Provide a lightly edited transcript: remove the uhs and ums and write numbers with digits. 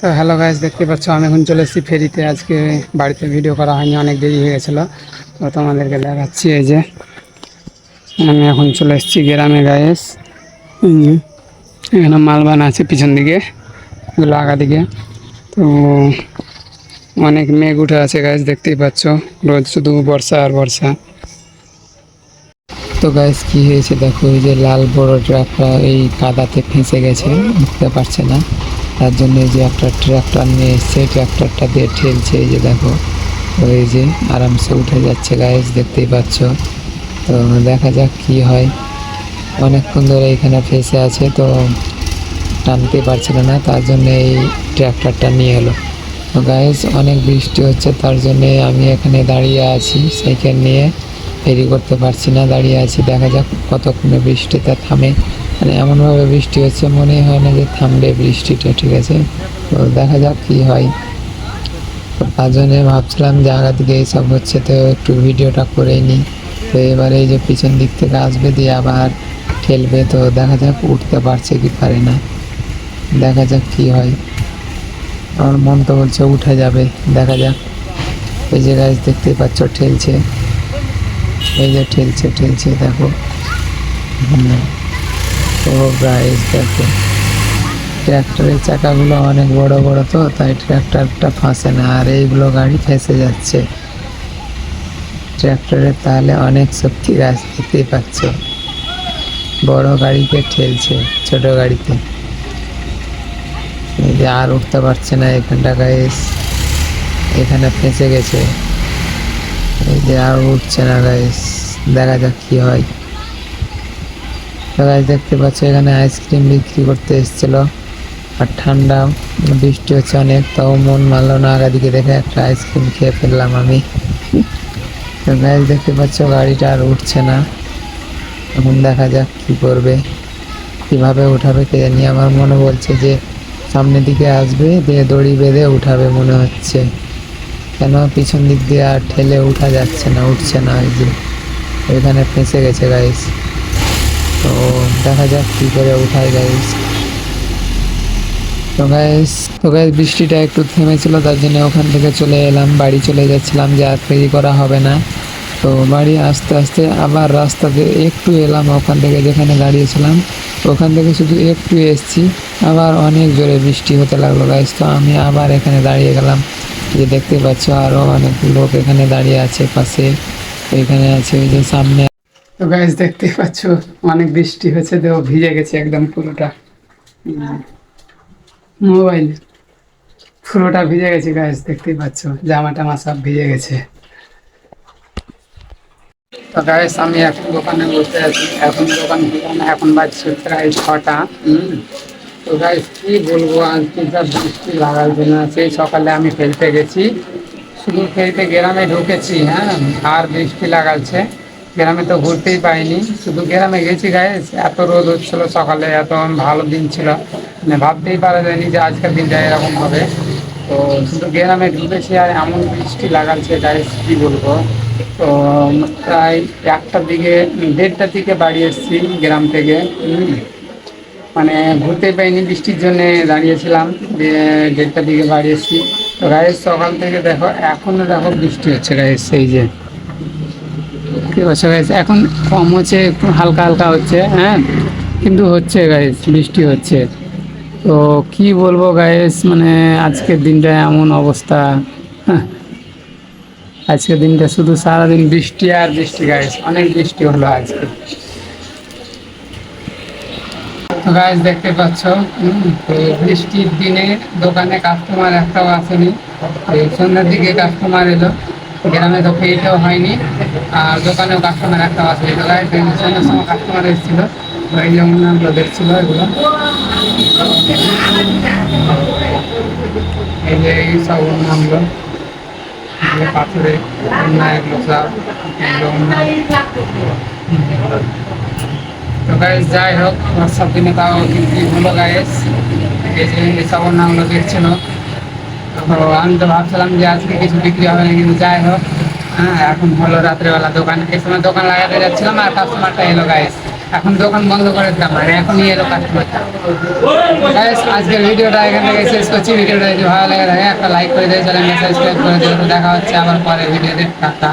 তো hello guys, দেখতে পাচ্ছ আমি এখন চলে এসেছি ফেরিতে। আজকে বাড়িতে ভিডিও করা হয়নি, অনেক দেরি হয়ে গেছিলো। তো তোমাদেরকে দেখাচ্ছি, এই যে আমি এখন চলে এসেছি গ্রামে গাইস। এখানে মালবান আছে পিছন দিকে, এগুলো আগা দিকে। তো অনেক মেঘ উঠে আছে গাইস, দেখতেই পাচ্ছ। রোজ শুধু বর্ষা আর বর্ষা। তো গাইস কি হয়েছে দেখো, এই যে লাল বড় ট্রাকটা এই কাদাতে ফেঁসে গেছে, উঠতে পারছে না। তার জন্য এই যে একটা ট্রাক্টর নিয়ে এসছে, ট্রাক্টরটা দিয়ে ঠেলছে। এই যে দেখো, ওই যে আরামসে উঠে যাচ্ছে গাইস, দেখতেই পাচ্ছ। তো দেখা যাক কি হয়। অনেকক্ষণ ধরে এখানে ফেঁসে আছে, তো টানতে পারছিল না, তার জন্য এই ট্রাক্টরটা নিয়ে এলো। তো গাইস অনেক বৃষ্টি হচ্ছে, তার জন্যে আমি এখানে দাঁড়িয়ে আছি, সাইকেল নিয়ে ফেরি করতে পারছি না, দাঁড়িয়ে আছি। দেখা যাক কতক্ষণে বৃষ্টিটা থামে। মানে এমনভাবে বৃষ্টি হচ্ছে, মনে হয় না যে থামবে বৃষ্টিটা, ঠিক আছে। তো দেখা যাক কি হয়। তো তার জন্যে ভাবছিলাম যে আগা দিকে এইসব হচ্ছে, তো একটু ভিডিওটা করেই নিই। তো এবারে এই যে পিছন দিক থেকে আসবে, দিয়ে আবার ঠেলবে। তো দেখা যাক উঠতে পারছে কি পারে না, দেখা যাক কি হয়। আমার মন তো বলছে উঠে যাবে, দেখা যাক। এই যে গাছ দেখতেই পাচ্ছ ঠেলছে, এই যে ঠেলছে ঠেলছে দেখো। তো গাইস দেখো, ট্র্যাক্টরের চাকাগুলো অনেক বড় বড়, তো তাই ট্র্যাক্টরটা ফাঁসে না, আর এইগুলো গাড়ি ফেঁসে যাচ্ছে ট্র্যাক্টরের। তাহলে অনেক শক্তি গাছ, দেখতেই পাচ্ছ। বড় গাড়িকে ঠেলছে ছোট গাড়িতে। এই যে আর উঠতে পারছে না এখানটা গাইস, এখানে ফেঁসে গেছে। এই যে আর উঠছে না গাইস, দেখা যাক কি হয়। তো গাইস দেখতে পাচ্ছ, এখানে আইসক্রিম বিক্রি করতে এসেছিল, আর ঠান্ডা বৃষ্টি হচ্ছে অনেক, তাও মন মানলো না, আগা দিকে দেখে একটা আইসক্রিম খেয়ে ফেললাম আমি। তো গাইস দেখতে পাচ্ছ গাড়িটা আর উঠছে না। এখন দেখা যাক কি করবে, কিভাবে উঠাবে কে জানি। আমার মনে বলছে যে সামনের দিকে আসবে, দিয়ে দড়ি বেঁধে উঠাবে মনে হচ্ছে, কেন পিছন দিক দিয়ে আর ঠেলে উঠা যাচ্ছে না, উঠছে না। ওই যে এখানে ফেঁসে গেছে গাইস। তো দেখা যাক কি করে উঠায় গাইস। তো গাইস বৃষ্টিটা একটু থেমেছিল, তার জন্য ওখান থেকে চলে এলাম, বাড়ি চলে যাচ্ছিলাম, যে আর ফেরি করা হবে না। তো বাড়ি আস্তে আস্তে আবার রাস্তাতে একটু এলাম, ওখান থেকে যেখানে দাঁড়িয়েছিলাম ওখান থেকে শুধু একটু এসছি, আবার অনেক জোরে বৃষ্টি হতে লাগলো গাইস। তো আমি আবার এখানে দাঁড়িয়ে গেলাম, যে দেখতে পাচ্ছ আরও অনেক লোক এখানে দাঁড়িয়ে আছে পাশে, এখানে আছে ওই যে সামনে। তো গাইস দেখতেই পাচ্ছ অনেক বৃষ্টি হয়েছে, তো ভিজে গেছে একদম পুরোটা। মোবাইল পুরোটা ভিজে গেছে গাইস, দেখতেই পাচ্ছ জামা টামা সব ভিজে গেছে। তো গাইস আমি এখন দোকানে বসে আছি, এখন দোকান খুলবো না, এখন বাজছে প্রায় 6টা। তো গাইস কি বলবো, আজকে যা বৃষ্টি লাগাচ্ছে না, সেই সকালে আমি ফেলতে গেছি, শুধু ফেলতে গ্রামে ঢুকেছি, হ্যাঁ, আর বৃষ্টি লাগাচ্ছে। গ্রামে তো ঘুরতেই পাইনি, শুধু গ্রামে গেছি গাইস। এত রোদ হচ্ছিল সকালে, এত ভালো দিন ছিল, মানে ভাবতেই পারা যায়নি যে আজকের দিনটা এরকম হবে। তো শুধু গ্রামে ঢুকেছি আর এমন বৃষ্টি লাগাচ্ছে গাইস, কি বলবো। তো প্রায় 1টার দিকে, 1:30টার দিকে বাড়ি এসেছি গ্রাম থেকে। মানে ঘুরতে পাইনি, বৃষ্টির জন্য দাঁড়িয়েছিলাম, দিয়ে 1:30টার দিকে বাড়ি এসেছি। তো গাইস সকাল থেকে দেখো এখনো দেখো বৃষ্টি হচ্ছে গাইস, এই যে কি বলছো গাইস, এখন কম হচ্ছে, একটু হালকা হালকা হচ্ছে, হ্যাঁ, কিন্তু হচ্ছে গাইস, বৃষ্টি হচ্ছে। তো কি বলবো গাইস, মানে আজকের দিনটা এমন অবস্থা। হ্যাঁ, আজকের দিনটা শুধু সারাদিন বৃষ্টি আর বৃষ্টি গাইস, অনেক বৃষ্টি হলো আজকে। তো গাইস দেখতে পাচ্ছ, তো বৃষ্টির দিনে দোকানে কাস্টমার একটাও আসেনি। এই সন্ধ্যার দিকে কাস্টমার এলো, গ্রামে তো ফেরিটাও হয়নি, আর দোকানেও কাস্টমার একটাও আসেনি। তো গাইস সন্ধ্যার সময় কাস্টমার এসেছিলো, এই যেমন আমরা দেখছিল এগুলো, এই যে এই সব নামলো পাথরে এগুলো সব এগুলো। তো গাইস যাই হোক, আমার সব দিনে তাও বিক্রি হলো গাইস, এই যে সবর নামগুলো দেখছিল। তো আমি তো ভাবছিলাম যে আজকে কিছু বিক্রি হবে না, কিন্তু যাই হোক, হ্যাঁ এখন হলো রাত্রেবেলা। দোকান এই সময় দোকান লাগাতে যাচ্ছিলাম আর কাস্টমারটা এলো গাইস। এখন দোকান বন্ধ করে দিতাম আর এখনই এলো কাস্টমার। আজকের ভিডিওটা এখান থেকে শেষ করছি। ভিডিওটা যদি ভালো লাগে থাকে একটা লাইক করে দিয়ে চ্যানেলটা সাবস্ক্রাইব করে দিলে। দেখা হচ্ছে আবার পরে ভিডিওতে। টাটা।